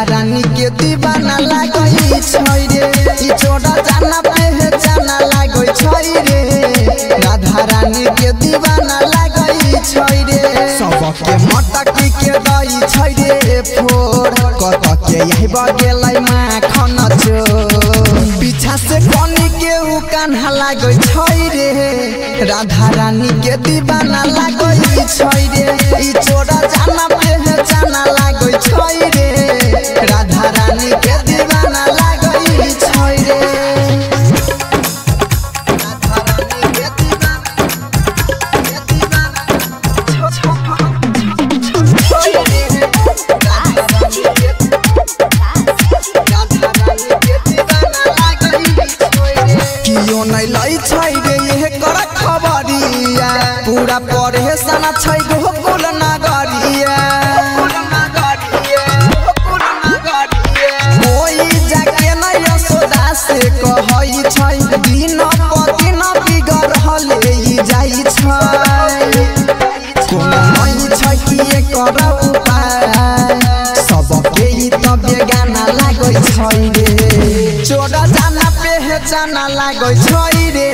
रानी के दीवाना लागई छै रे ई छोड़ा जाना पहचाना लागई छै रे राधा रानी के दीवाना लागई छै रे सबके मटकी के दई छै रे फोड़ कत के यही बगेलै माखन चोर पीछा से कनी के उ कान्हा लागई छै रे राधा रानी के दीवाना लागई छै रे ई छोड़ा जाना पहचाना लागई छै रे राधा रानी के दीवाना लागई छै रे राधा रानी के दीवाना छै रे राधा रानी के दीवाना लागई छै रे कियो नै लै छै रे ये कर खबरिया पूरा परेशान छै गोकुल नगरिया से कहई छै दिन पदिन बिगड़ले जाइ छै कोनो नै छै कि एकर उपाय सबके ई त बेगाना लागै छै रे चोरा जाना पहचाना लागै छै रे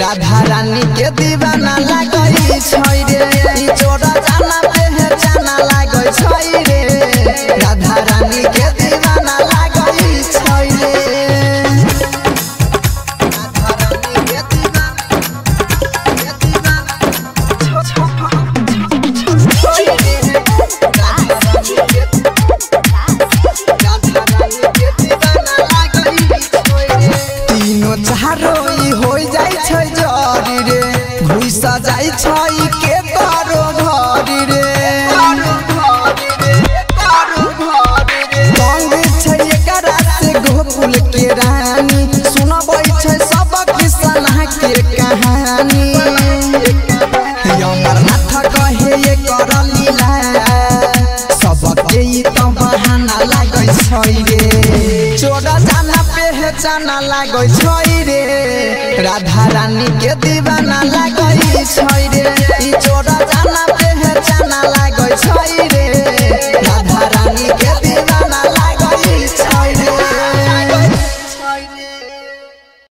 राधा रानी के दीवाना लागै छै रे ई चोरा जाना पहचाना लागै छै रे राधा रानी के दीवाना लागै छै रे सजाई छै के तारो घरी रे संग छै एकरा से गोकुल के रानी सुनबै छै सब किसान के कहानी अमरनाथ कहे एकर लीला सबके ई त बहाना लागै छै रे चोरा जाना पहचाना लागै छै रे राधा रानी के दीवाना लागई छै रे ई चोरा जाना पहचाना लागई छै रे राधा रानी के